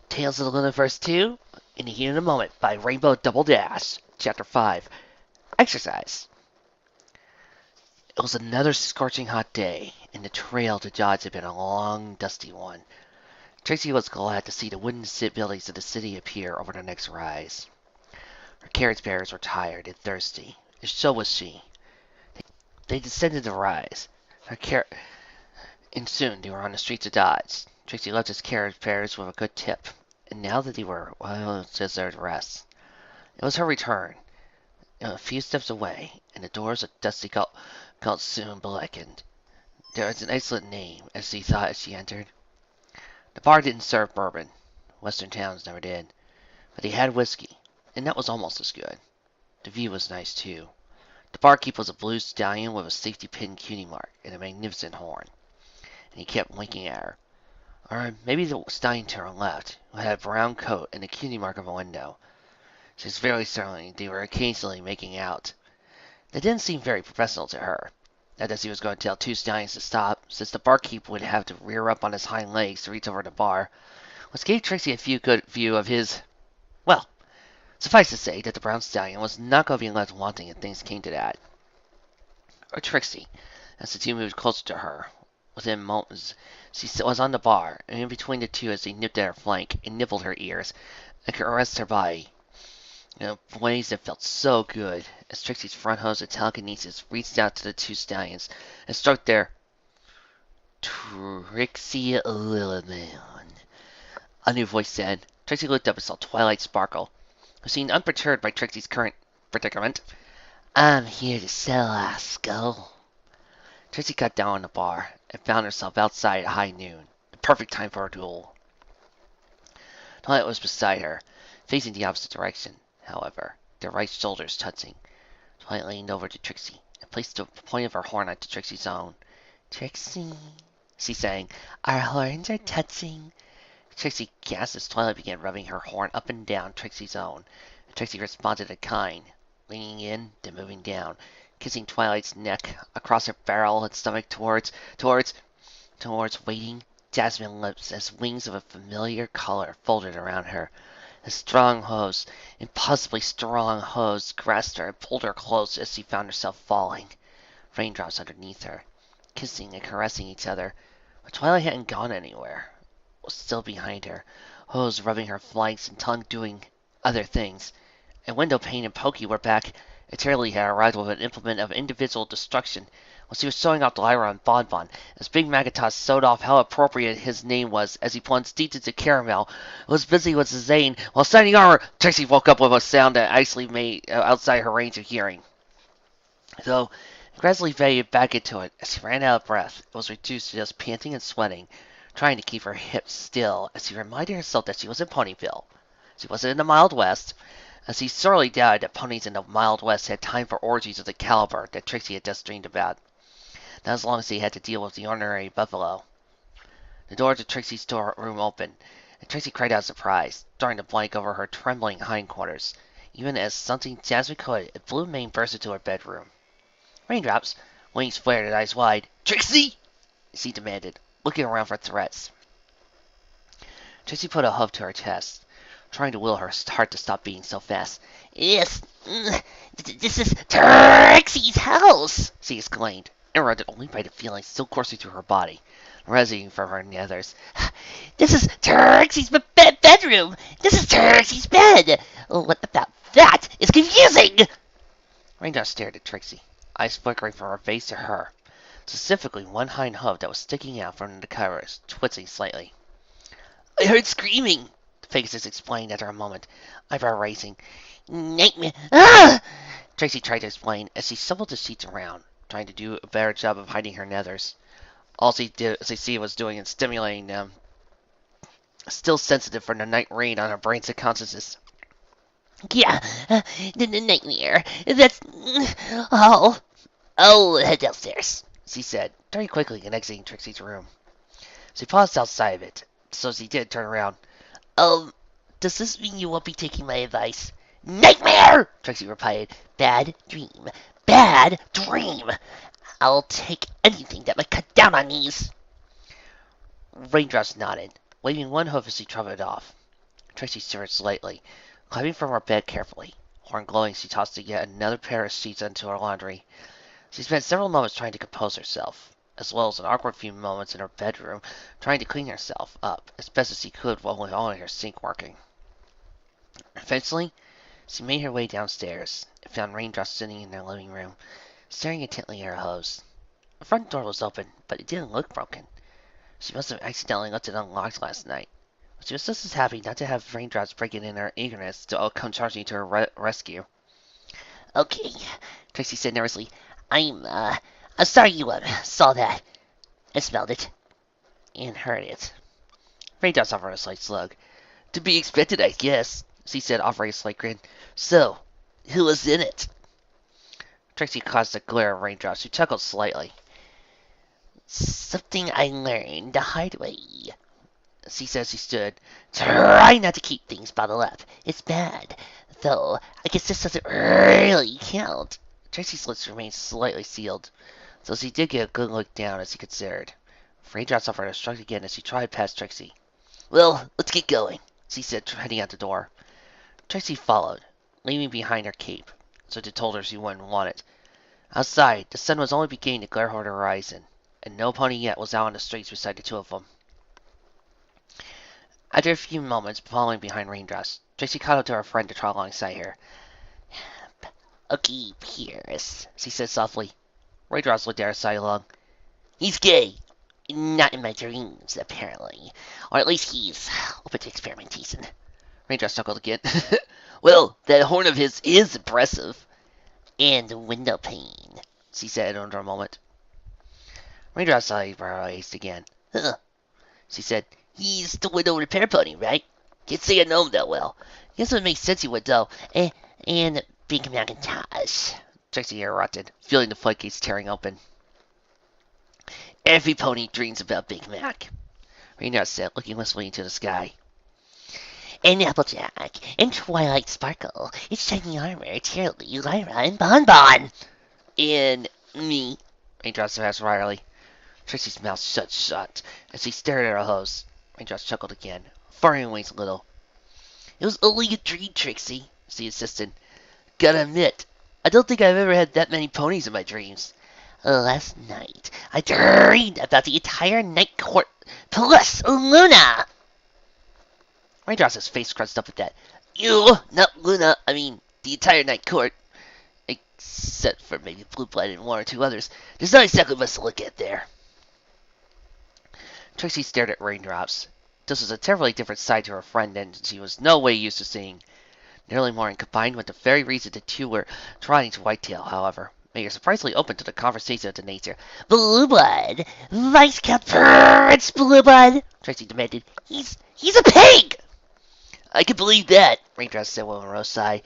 Tales of the Lunaverse 2, in the heat of the moment, by Rainbow Double Dash, Chapter 5, Exercise. It was another scorching hot day, and the trail to Dodge had been a long, dusty one. Trixie was glad to see the wooden buildings of the city appear over the next rise. Her carriage bearers were tired and thirsty, and so was she. They descended the rise, and soon they were on the streets of Dodge. Trixie left his carriage bearers with a good tip, and now that they were well deserved rest, it was her return. A few steps away, and the doors of Dusty Gulch soon blackened. There was an excellent name, as she thought as she entered. The bar didn't serve bourbon. Western towns never did. But they had whiskey, and that was almost as good. The view was nice, too. The barkeep was a blue stallion with a safety pin cutie mark and a magnificent horn, and he kept winking at her. Or maybe the stallion to her left, who had a brown coat and the cutie mark of a window. She was very certain they were occasionally making out. That didn't seem very professional to her. Not as he was going to tell two stallions to stop, since the barkeep would have to rear up on his hind legs to reach over the bar, which gave Trixie a good view of his. Well, suffice to say that the brown stallion was not going to be left wanting if things came to that. Or Trixie, as the two moved closer to her. Within moments, she was on the bar, and in between the two as they nipped at her flank and nibbled her ears and caressed her body. Ways that felt so good, as Trixie's front hose of telekinesis reached out to the two stallions and stroked their Trixie Lilliman. A new voice said. Trixie looked up and saw Twilight sparkle, who seemed unperturbed by Trixie's current predicament. I'm here to sell our skull. Trixie cut down on the bar and found herself outside at high noon, the perfect time for a duel. Twilight was beside her, facing the opposite direction. However, their right shoulders touching. Twilight leaned over to Trixie and placed the point of her horn onto Trixie's own. Trixie, she sang, our horns are touching. Trixie gasped as Twilight began rubbing her horn up and down Trixie's own. And Trixie responded in kind, leaning in, then moving down, kissing Twilight's neck, across her barrel and stomach towards waiting, jasmine lips as wings of a familiar color folded around her. A strong hose, impossibly strong hose, grasped her and pulled her close as she found herself falling. Raindrops underneath her, kissing and caressing each other. But Twilight hadn't gone anywhere. It was still behind her, hose rubbing her flanks and tongue doing other things. And Windowpane and Pokey were back. And Terry had arrived with an implement of individual destruction. While she was showing off Lyra and Bonbon, as Big Magatos showed off how appropriate his name was as he plunged deep into Caramel, was busy with Zane while standing armor. Trixie woke up with a sound that actually made outside her range of hearing. Though, gradually faded back into it as she ran out of breath. It was reduced to just panting and sweating, trying to keep her hips still as she reminded herself that she was in Ponyville. She wasn't in the Mild West, as he sorely doubted that ponies in the Mild West had time for orgies of the caliber that Trixie had just dreamed about. Not as long as he had to deal with the ordinary buffalo. The door to Trixie's room opened, and Trixie cried out in surprise, starting to blank over her trembling hindquarters, even as something Jasmine could, a blue mane burst into her bedroom. Raindrops, wings flared and eyes wide. Trixie! She demanded, looking around for threats. Trixie put a hoof to her chest, trying to will her heart to stop beating so fast. Yes, this is Trixie's house, she exclaimed, interrupted only by the feeling still coursing through her body, resonating from her nethers. This is Trixie's bedroom! This is Trixie's bed! What about that? It's confusing! Raindrop stared at Trixie, eyes flickering from her face to her, specifically one hind hoof that was sticking out from the covers, twisting slightly. I heard screaming, Pegasus explained after a moment, eyebrow raising. Nightmare! Ah! Trixie tried to explain as she shuffled the sheets around, trying to do a better job of hiding her nethers. All she was doing and stimulating them, still sensitive from the night rain on her brain subconsciousness. Yeah, the nightmare. That's I'll head downstairs, she said, turning quickly and exiting Trixie's room. She paused outside of it, so she did turn around. Does this mean you won't be taking my advice? Nightmare! Trixie replied. Bad dream. Bad dream! I'll take anything that might cut down on these. Raindrops nodded, waving one hoof as she trotted off. Trixie stirred slightly. Climbing from her bed carefully, horn glowing, she tossed yet another pair of sheets into her laundry. She spent several moments trying to compose herself, as well as an awkward few moments in her bedroom trying to clean herself up as best as she could while only her sink working. Eventually, she made her way downstairs and found Raindrop sitting in their living room, staring intently at her hose. The front door was open, but it didn't look broken. She must have accidentally left it unlocked last night. She was just as happy not to have Raindrops breaking in her eagerness to come charging to her rescue. Okay, Trixie said nervously. I'm sorry you saw that. I smelled it. And heard it. Raindrops offered a slight slug. To be expected, I guess, she said, offering a slight grin. So, who was in it? Trixie caused a glare of Raindrops, who chuckled slightly. Something I learned the hard way, she said as she stood. Try not to keep things bottled up. It's bad. Though, I guess this doesn't really count. Trixie's lips remained slightly sealed, so she did get a good look down as he considered. Raindrops offered a shrug again as she tried past Trixie. Well, let's get going, she said, heading out the door. Trixie followed, leaving behind her cape, so they told her she wouldn't want it. Outside, the sun was only beginning to glare over the horizon, and no pony yet was out on the streets beside the two of them. After a few moments following behind Raindrops, Trixie caught up to her friend to trot alongside her. Okay, Pierce, she said softly. Raindrops looked at her sidelong. He's gay. Not in my dreams, apparently. Or at least he's open to experimentation. Raindrops chuckled again. Well, that horn of his is impressive. And the window pane, she said under a moment. Raindrop's eyebrows again. Huh, she said. He's the window repair pony, right? Can't say I know him that well. Guess it would make sense he would, though. And Big Macintosh, Trixie interrupted, feeling the floodgates tearing open. Every pony dreams about Big Mac, Raindrop said, looking wistfully into the sky. And Applejack, and Twilight Sparkle, and Shiny Armor, Cheerily, Lyra, and Bonbon. And me, Raindrops asked wryly. Trixie's mouth shut as she stared at her hose. Raindrops chuckled again, furrowing wings a little. It was only a dream, Trixie, she insisted. Gotta admit, I don't think I've ever had that many ponies in my dreams. Last night, I dreamed about the entire night court plus Luna. Raindrops' face scrunched up at that. You, not Luna, I mean, the entire night court. Except for maybe Blue Blood and one or two others. There's not exactly much to look at there. Trixie stared at Raindrops. This was a terribly different side to her friend than she was no way used to seeing. The early morning, combined with the very reason the two were trotting to Whitetail, however, made her surprisingly open to the conversation of the nature. Blue Blood! Vice Count Prince Blue Blood! Trixie demanded. He's a pig! I can believe that, Raindrops said with a morose sigh.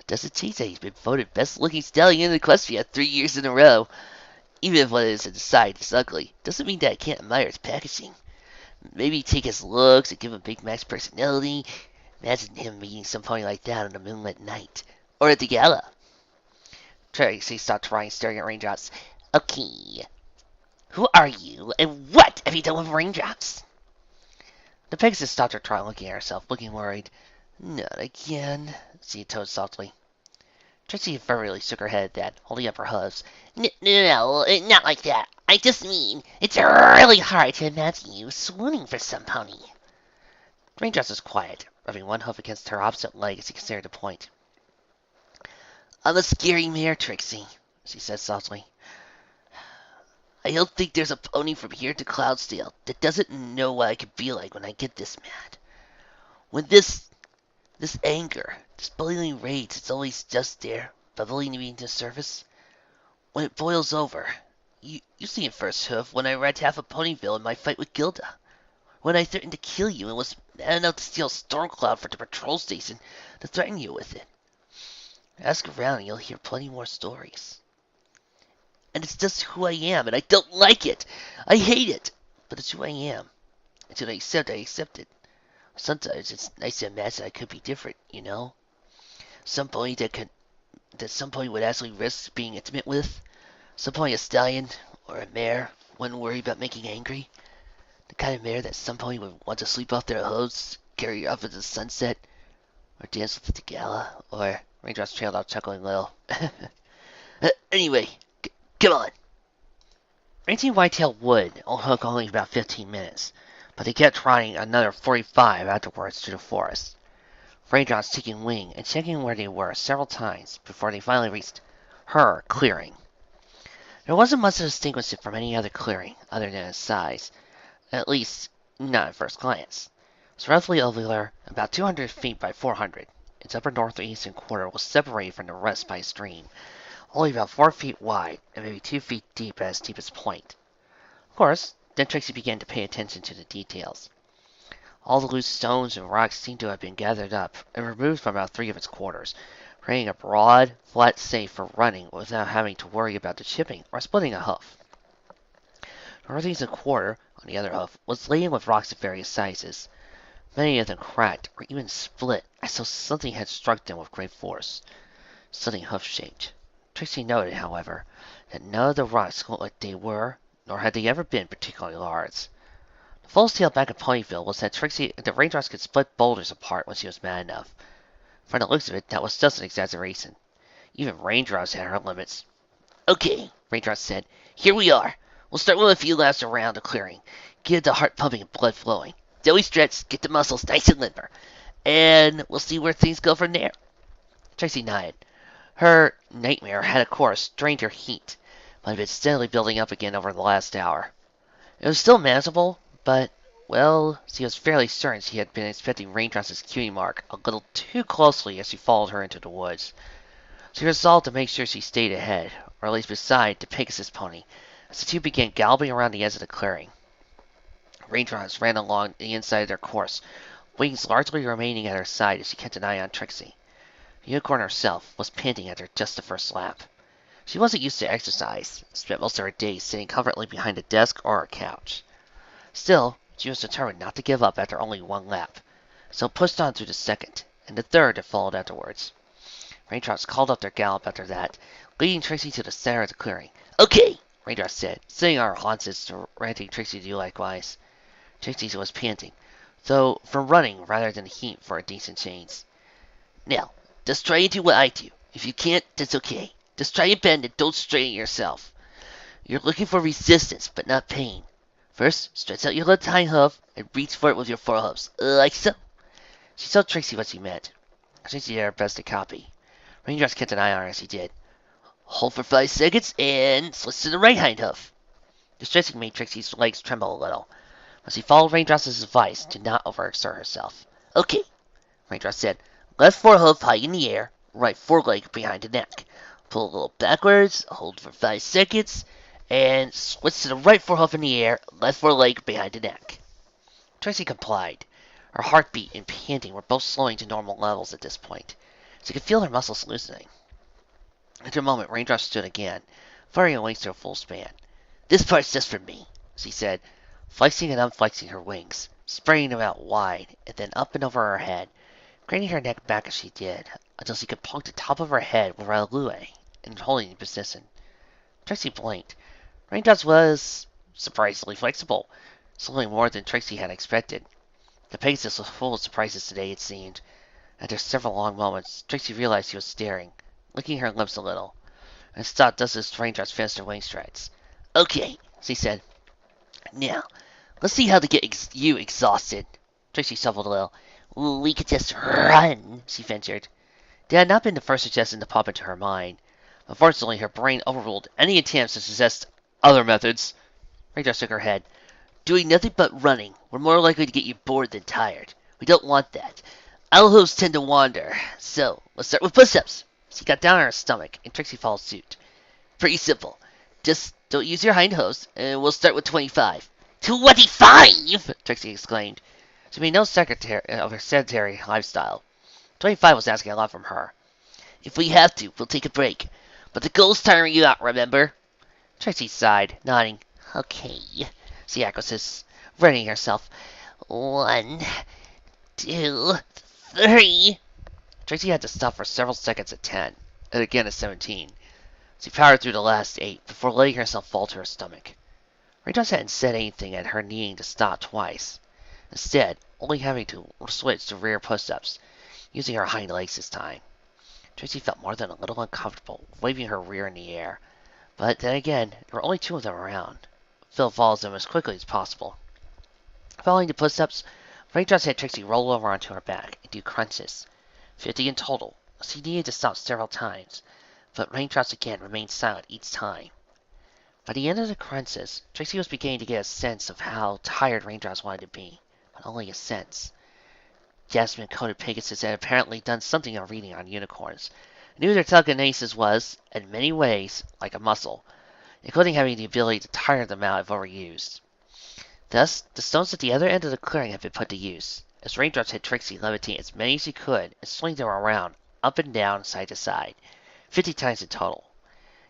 Doesn't change that he's been voted best-looking stallion in Equestria 3 years in a row. Even if what is inside is ugly, doesn't mean that I can't admire its packaging. Maybe take his looks and give him Big Mac's personality. Imagine him meeting some pony like that on a moonlit night. Or at the gala. Trixie stopped trying, staring at Raindrops. Okay. Who are you, and what have you done with Raindrops? The Pegasus stopped her trot, looking at herself, looking worried. Not again, she told softly. Trixie fervently shook her head at that, holding up her hooves. No, not like that. I just mean, it's really hard to imagine you swooning for some pony. Raindrops was quiet, rubbing one hoof against her opposite leg as he considered the point. I'm a scary mare, Trixie, she said softly. I don't think there's a pony from here to Cloudsdale that doesn't know what I could be like when I get this mad. When this anger, this boiling rage is always just there, bubbling me into surface. When it boils over, you see it first, Hoof, when I ran half of Ponyville in my fight with Gilda. When I threatened to kill you and was mad enough to steal Stormcloud for the patrol station to threaten you with it. Ask around and you'll hear plenty more stories. And it's just who I am, and I don't like it. I hate it, but it's who I am. Until I accept it. Sometimes it's nice to imagine I could be different, you know? Some pony that some pony would actually risk being intimate with. Some pony a stallion or a mare wouldn't worry about making angry. The kind of mare that some pony would want to sleep off their hooves carry you off into the sunset, or dance with the gala, or Raindrops trailed out chuckling a little. Anyway, come on. Ranting Whitetail would took only about 15 minutes, but they kept trying another 45 afterwards through the forest. Raindrops taking wing and checking where they were several times before they finally reached her clearing. There wasn't much to distinguish it from any other clearing, other than its size, at least not at first glance. It was roughly ovular, about 200 feet by 400. Its upper northeastern quarter was separated from the rest by a stream, only about 4 feet wide and maybe 2 feet deep at its deepest point. Of course, then Trixie began to pay attention to the details. All the loose stones and rocks seemed to have been gathered up and removed from about 3 of its quarters, creating a broad, flat safe for running without having to worry about the chipping or splitting a hoof. The northeastern quarter, on the other hoof, was laden with rocks of various sizes, many of them cracked or even split as though something had struck them with great force, something hoof-shaped. Trixie noted, however, that none of the rocks looked like they were, nor had they ever been, particularly large. The false tale back at Ponyville was that the Raindrops could split boulders apart when she was mad enough. From the looks of it, that was just an exaggeration. Even Raindrops had her limits. Okay, Raindrops said. Here we are. We'll start with a few laps around the clearing. Get the heart pumping and blood flowing. Then we stretch, get the muscles nice and limber. And we'll see where things go from there. Trixie nodded. Her nightmare had, of course, drained her heat, but had been steadily building up again over the last hour. It was still manageable, but, well, she was fairly certain she had been inspecting Raindrops' cutie mark a little too closely as she followed her into the woods. She resolved to make sure she stayed ahead, or at least beside the Pegasus pony, as the two began galloping around the edge of the clearing. Raindrops ran along the inside of their course, wings largely remaining at her side as she kept an eye on Trixie. The unicorn herself was panting after just the first lap. She wasn't used to exercise, spent most of her days sitting comfortably behind a desk or a couch. Still, she was determined not to give up after only one lap, so pushed on through the second, and the third that followed afterwards. Raindrops called up their gallop after that, leading Trixie to the center of the clearing. Okay, Raindrops said, sitting on her haunches, directing Trixie to do likewise. Trixie was panting, though from running rather than heat for a decent change. Now, just try and do what I do. If you can't, that's okay. Just try and bend and don't strain yourself. You're looking for resistance, but not pain. First, stretch out your left hind hoof and reach for it with your forehoofs, like so. She told Trixie what she meant. Trixie did her best to copy. Raindrops kept an eye on her as he did. Hold for 5 seconds and switch to the right hind hoof. The stretching made Trixie's legs tremble a little, but she followed Raindrops' advice to not overexert herself. Okay, Raindrops said. Left forehoof high in the air, right foreleg behind the neck. Pull a little backwards, hold for 5 seconds, and switch to the right forehoof in the air, left foreleg behind the neck. Trixie complied. Her heartbeat and panting were both slowing to normal levels at this point. She could feel her muscles loosening. After a moment, Raindrops stood again, firing her wings to a full span. This part's just for me, she said, flexing and unflexing her wings, spreading them out wide, and then up and over her head, craning her neck back as she did, until she could poke the top of her head with her lue and holding the position. Trixie blinked. Raindrops was surprisingly flexible, something more than Trixie had expected. The Pegasus was full of surprises today, it seemed. After several long moments, Trixie realized she was staring, licking her lips a little, and stopped just as Raindrops finished her wing strides. Okay, she said. Now, let's see how to get you exhausted. Trixie shuffled a little. We could just run, she ventured. It had not been the first suggestion to pop into her mind. Unfortunately, her brain overruled any attempts to suggest other methods. Raindrops shook her head. Doing nothing but running. We're more likely to get you bored than tired. We don't want that. Owl hooves tend to wander. So, let's start with push-ups. She got down on her stomach, and Trixie followed suit. Pretty simple. Just don't use your hind hooves, and we'll start with 25. 25! Trixie exclaimed. She made no secretary of her sedentary lifestyle. 25 was asking a lot from her. If we have to, we'll take a break. But the goal's tiring you out, remember? Trixie sighed, nodding. Okay, she acquiesced, readying herself. 1, 2, 3. Trixie had to stop for several seconds at 10, and again at 17. She powered through the last 8 before letting herself fall to her stomach. Raindrops hadn't said anything at her needing to stop twice. Instead, only having to switch to rear push-ups, using her hind legs this time. Trixie felt more than a little uncomfortable, waving her rear in the air. But then again, there were only two of them around. Phil follows them as quickly as possible. Following the push-ups, Raindrops had Trixie roll over onto her back and do crunches. 50 in total. She needed to stop several times, but Raindrops again remained silent each time. By the end of the crunches, Trixie was beginning to get a sense of how tired Raindrops wanted to be, but only a sense. Jasmine-coated Pegasus had apparently done something of reading on unicorns, and knew their telekinesis was, in many ways, like a muscle, including having the ability to tire them out if overused. Thus, the stones at the other end of the clearing had been put to use, as Raindrops had Trixie levitate as many as she could and swing them around, up and down, side to side, 50 times in total.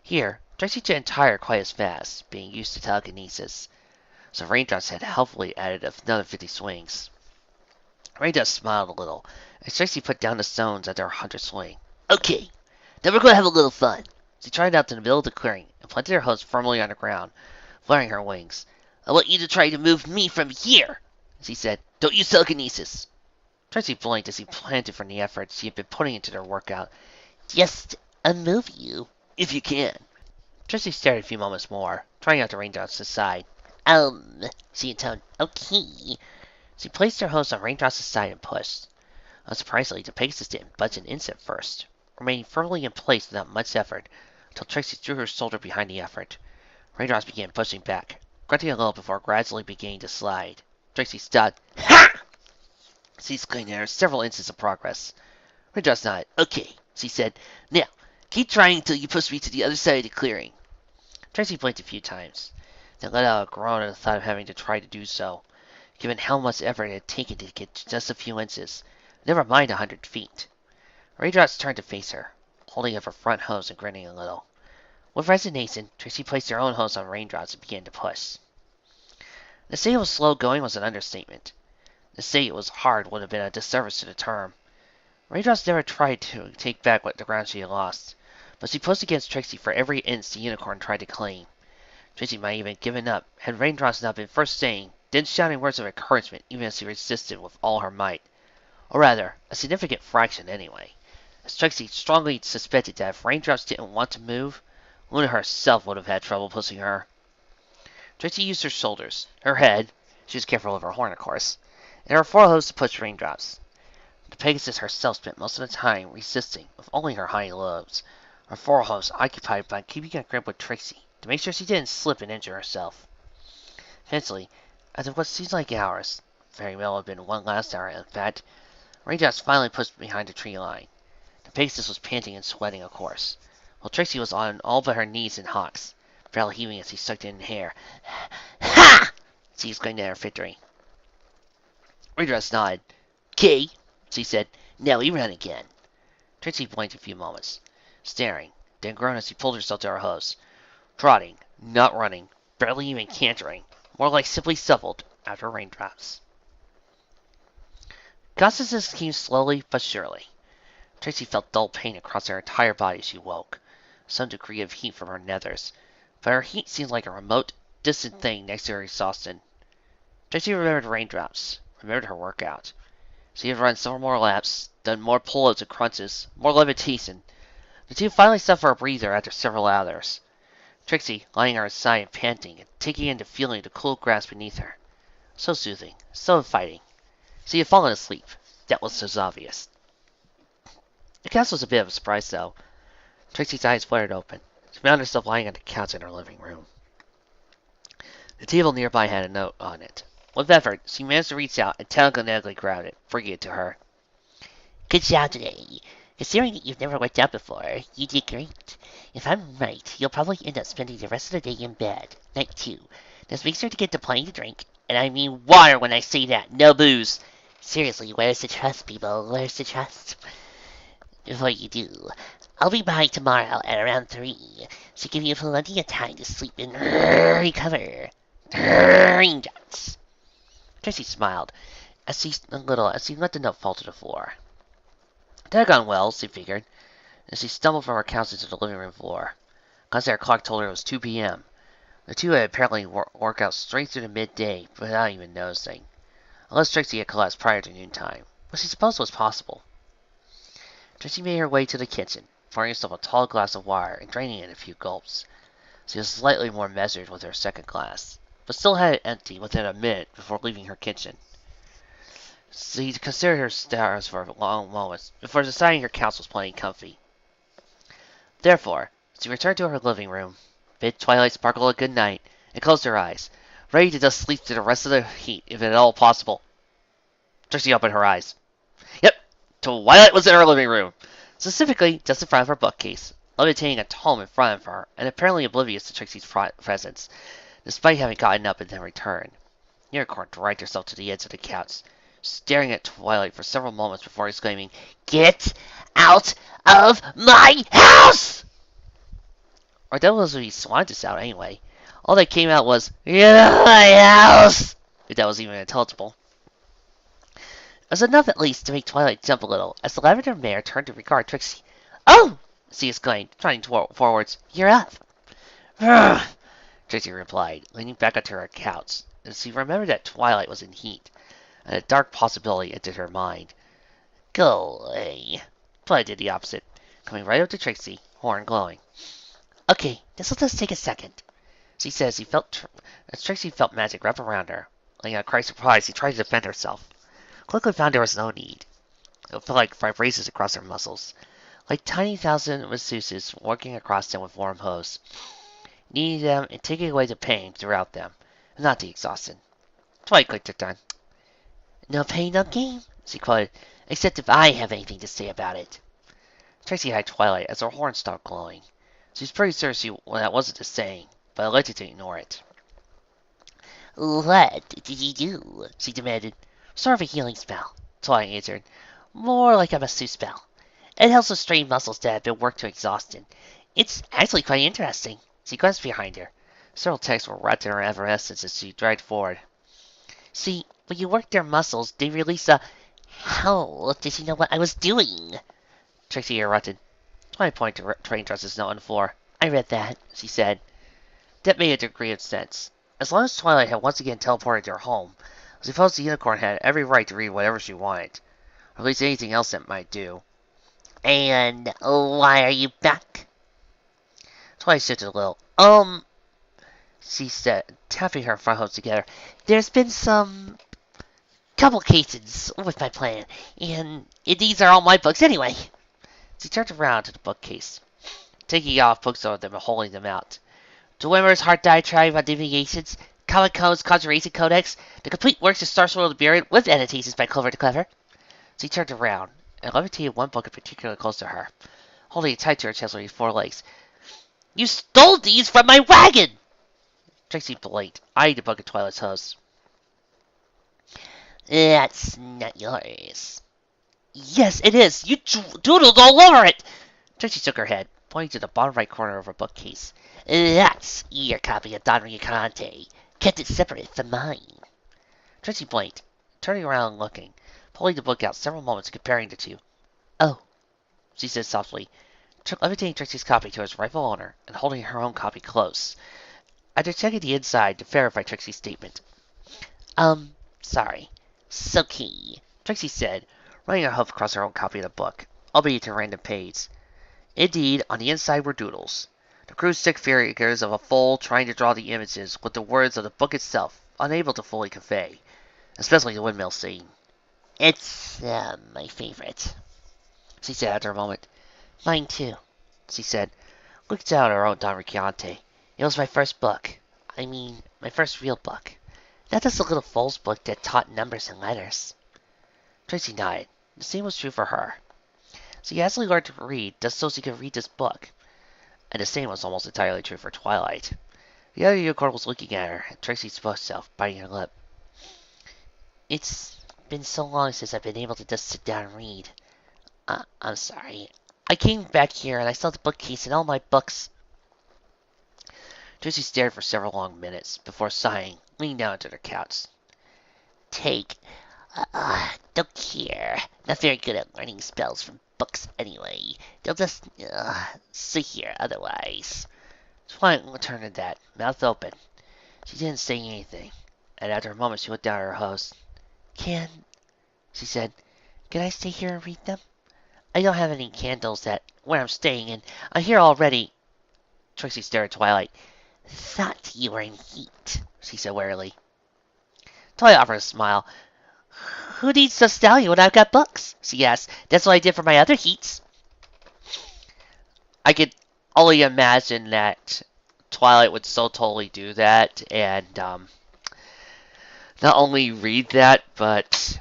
Here, Trixie didn't tire quite as fast, being used to telekinesis, so Raindrops had helpfully added another 50 swings. Raindrops smiled a little, as Trixie put down the stones at their 100th swing. Okay, now we're going to have a little fun. She trotted out to the middle of the clearing and planted her hose firmly on the ground, flaring her wings. I want you to try to move me from here, she said. Don't use telekinesis. Trixie blinked as he planted from the effort she had been putting into their workout. Just unmove you, if you can. Trixie stared a few moments more, trying out the Raindrops' side. She intoned, okay. She placed her hose on Raindrops' side and pushed. Unsurprisingly, the Pegasus didn't budge an instant first, remaining firmly in place without much effort, until Trixie threw her shoulder behind the effort. Raindrops began pushing back, grunting a little before gradually beginning to slide. Trixie stopped. Ha! She exclaimed at her several inches of progress. Raindrops nodded. Okay, she said. Now, keep trying until you push me to the other side of the clearing. Trixie blinked a few times, then let out a groan at the thought of having to try to do so, given how much effort it had taken to get just a few inches, never mind 100 feet. Raindrops turned to face her, holding up her front hose and grinning a little. With resignation, Trixie placed her own hose on Raindrops and began to push. To say it was slow going was an understatement. To say it was hard would have been a disservice to the term. Raindrops never tried to take back what the ground she had lost, but she pushed against Trixie for every inch the unicorn tried to claim. Trixie might even have given up, had Raindrops not been first saying, then shouting words of encouragement even as she resisted with all her might. Or rather, a significant fraction anyway, as Trixie strongly suspected that if Raindrops didn't want to move, Luna herself would have had trouble pushing her. Trixie used her shoulders, her head, she was careful of her horn of course, and her forehose to push Raindrops. The Pegasus herself spent most of the time resisting with only her hind lobes, her forehose occupied by keeping a grip with Trixie to make sure she didn't slip and injure herself. Eventually, after what seemed like hours, very well have been one last hour in fact, Raindrops finally pushed behind the tree line. The Pegasus was panting and sweating of course, while Trixie was on all but her knees and hocks, barely heaving as he sucked in hair. Ha! She exclaimed at her victory. Raindrops nodded. Okay, she said. Now we run again. Trixie blinked a few moments, staring, then groaned as she pulled herself to her hose, trotting, not running, barely even cantering, more like simply shuffled after Raindrops. Consciousness came slowly but surely. Trixie felt dull pain across her entire body as she woke, some degree of heat from her nethers, but her heat seemed like a remote, distant thing next to her exhaustion. Trixie remembered Raindrops, remembered her workout. She had run several more laps, done more pull-ups and crunches, more levitation. The two finally stopped for a breather after several hours. Trixie, lying on her side and panting, and taking in the feeling of the cool grass beneath her. So soothing, so inviting. She had fallen asleep. That was so obvious. The castle was a bit of a surprise, though. Trixie's eyes fluttered open. She found herself lying on the couch in her living room. The table nearby had a note on it. With effort, she managed to reach out and telekinetically grabbed it, bringing it to her. Good job today. Considering that you've never worked out before, you did great. If I'm right, you'll probably end up spending the rest of the day in bed. Night 2. Just make sure to get the plenty to drink. And I mean water when I say that, no booze. Seriously, where's the trust, people? Where's the trust? Before you do, I'll be by tomorrow at around 3, so give you plenty of time to sleep and recover. Raindrops. Trixie smiled, as she let the note fall to the floor. That had gone well, she figured, as she stumbled from her couch into the living room floor. Considering her clock told her it was 2 p.m. The two had apparently worked out straight through the midday without even noticing. unless Trixie had collapsed prior to noontime, which she supposed was possible. Trixie made her way to the kitchen, pouring herself a tall glass of water and draining it in a few gulps. She was slightly more measured with her second glass, but still had it empty within a minute before leaving her kitchen. She considered her stars for long moments before deciding her couch was plenty comfy. Therefore, she returned to her living room, bid Twilight Sparkle a good night, and closed her eyes, ready to just sleep through the rest of the heat if at all possible. Trixie opened her eyes. Yep, Twilight was in her living room, specifically just in front of her bookcase, levitating a tome in front of her, and apparently oblivious to Trixie's presence, despite having gotten up and then returned. Unicorn dragged herself to the edge of the couch, staring at Twilight for several moments before exclaiming, "Get out of my house!" Or that was what he wanted to sound anyway. All that came out was, "Get out of my house!" if that was even intelligible. It was enough at least to make Twilight jump a little as the lavender mare turned to regard Trixie. "Oh!" she exclaimed, trotting forwards. "You're up!" "Ugh!" Trixie replied, leaning back onto her couch, as she remembered that Twilight was in heat, and a dark possibility entered her mind. "Go away." Twilight did the opposite, coming right up to Trixie, horn glowing. "Okay, this'll just take a second," she said as Trixie felt magic wrap around her. Letting out a cry of surprise, she tried to defend herself. Quickly found there was no need. It felt like vibrations across her muscles, like tiny thousand masseuses working across them with warm hose, kneading them and taking away the pain throughout them, and not the exhaustion. Twilight clicked her tongue. "No pain, no gain," she quoted, "except if I have anything to say about it." Trixie eyed Twilight as her horn stopped glowing. She was pretty sure that wasn't a saying, but elected to ignore it. "What did you do?" she demanded. "Sort of a healing spell," Twilight answered. "More like a masseuse spell. It helps with strained muscles that have been worked to exhaustion. It's actually quite interesting." She glanced behind her. Several texts were wrapped in her effervescence as she dragged forward. "See, when you work their muscles, they release a... How did you know what I was doing?" Trixie interrupted. Twilight pointed to train dresses note on the floor. "I read that," she said. That made a degree of sense. As long as Twilight had once again teleported to her home, I suppose the unicorn had every right to read whatever she wanted. Or at least anything else that might do. "And why are you back?" Twilight shifted a little. She said, tapping her front hose together. "There's been some complications with my plan, and these are all my books anyway." She turned around to the bookcase, taking off books of them and holding them out. Dwemer's Heart Diatribe on Deviations, Comic Code's Conjuration Codex, the complete works of Star Swirl Buried with annotations by Clover the Clever. She turned around and levitated one book in particular close to her, holding it tight to her chest with 4 legs. "You stole these from my wagon!" Trixie blinked, eyeing the book of Twilight's hose. "That's not yours." "Yes, it is. You doodled all over it." Trixie shook her head, pointing to the bottom right corner of her bookcase. "That's your copy of Don Riconte. Kept it separate from mine." Trixie blinked, turning around and looking, pulling the book out several moments and comparing the two. "Oh," she said softly, levitating Trixie's copy to its rightful owner and holding her own copy close, after checking the inside to verify Trixie's statement. Sorry. "Soki," Trixie said, running her hoof across her own copy of the book, albeit to a random page. Indeed, on the inside were doodles. The crude stick figures of a foal trying to draw the images with the words of the book itself unable to fully convey, especially the windmill scene. "It's, my favorite," she said after a moment. "Mine too," she said, looking down at her own Don Riconte. "It was my first book. I mean, my first real book. Not just a little fool's book that taught numbers and letters." Trixie nodded. The same was true for her. She actually learned to read just so she could read this book. And the same was almost entirely true for Twilight. The other unicorn was looking at her, and Trixie exposed herself, biting her lip. "It's been so long since I've been able to just sit down and read. I'm sorry. I came back here and I saw the bookcase and all my books." Trixie stared for several long minutes before sighing, leaning down into their couch. Don't care. Not very good at learning spells from books anyway. They'll just, sit here otherwise." Twilight returned to that, mouth open. She didn't say anything, and after a moment she looked down at her host. Can, she said, can I stay here and read them? I don't have any candles at where I'm staying, and I'm here already. Trixie stared at Twilight. Thought you were in heat, she said wearily. Twilight offered a smile. Who needs to stallion when I've got books? She asked. That's what I did for my other heats. I could only imagine that Twilight would so totally do that, and not only read that, but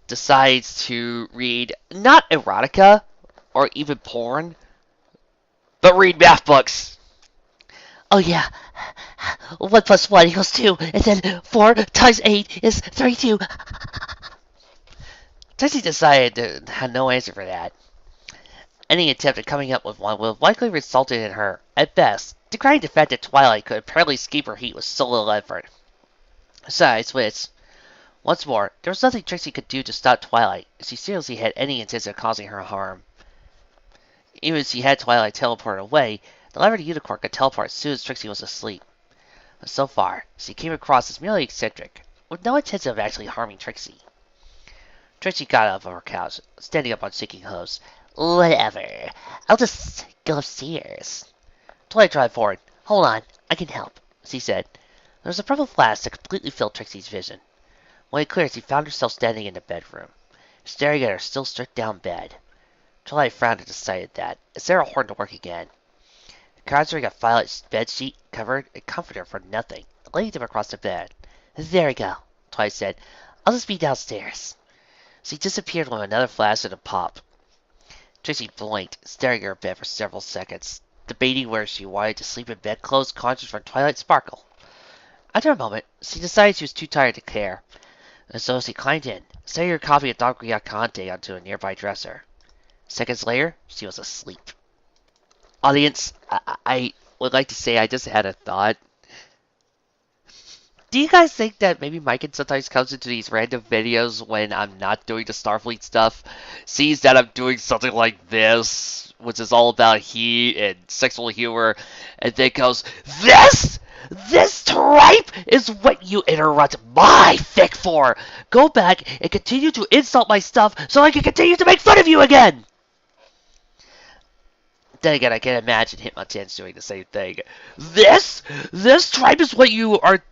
decides to read not erotica or even porn, but read math books. Oh yeah, 1 plus 1 equals 2, and then 4 times 8 is 32. Trixie decided to have no answer for that. Any attempt at coming up with one would have likely resulted in her, at best, decrying the fact that Twilight could apparently escape her heat with so little effort. Besides which, once more, there was nothing Trixie could do to stop Twilight if she seriously had any intention of causing her harm. Even if she had Twilight teleported away, the Lever Unicorn could teleport as soon as Trixie was asleep. But so far, she came across as merely eccentric, with no intention of actually harming Trixie. Trixie got up of her couch, standing up on shaking hooves. Whatever. I'll just go upstairs. Twilight tried forward. Hold on, I can help, she said. There was a purple flash that completely filled Trixie's vision. When it cleared, she found herself standing in the bedroom, staring at her still stripped-down bed. Twilight frowned and decided that, as Sarah horned to work again. Conjuring a violet bedsheet covered and comforted her for nothing, laying them across the bed. There we go, Twilight said. I'll just be downstairs. She disappeared with another flash and a pop. Trixie blinked, staring at her bed for several seconds, debating whether she wanted to sleep in bedclothes conjured from Twilight's sparkle. After a moment, she decided she was too tired to care, and so she climbed in, setting her copy of Don Quixote onto a nearby dresser. Seconds later, she was asleep. Audience, I would like to say I just had a thought. Do you guys think that maybe Mike sometimes comes into these random videos when I'm not doing the Starfleet stuff, sees that I'm doing something like this, which is all about heat and sexual humor, and then goes, This? This tripe is what you interrupt my fic for! Go back and continue to insult my stuff so I can continue to make fun of you again! Then again, I can imagine Hitmonchan's doing the same thing. This tripe is what you are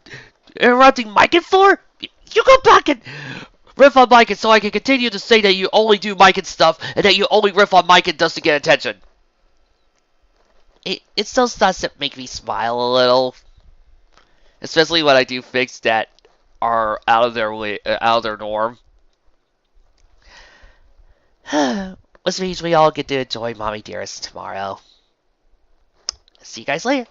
interrupting Mike for? You go back and riff on Mike so I can continue to say that you only do Mike stuff and that you only riff on Mike just to get attention. It still starts to make me smile a little. Especially when I do fics that are out of their way, out of their norm. Which means we all get to enjoy Mommy Dearest tomorrow. See you guys later.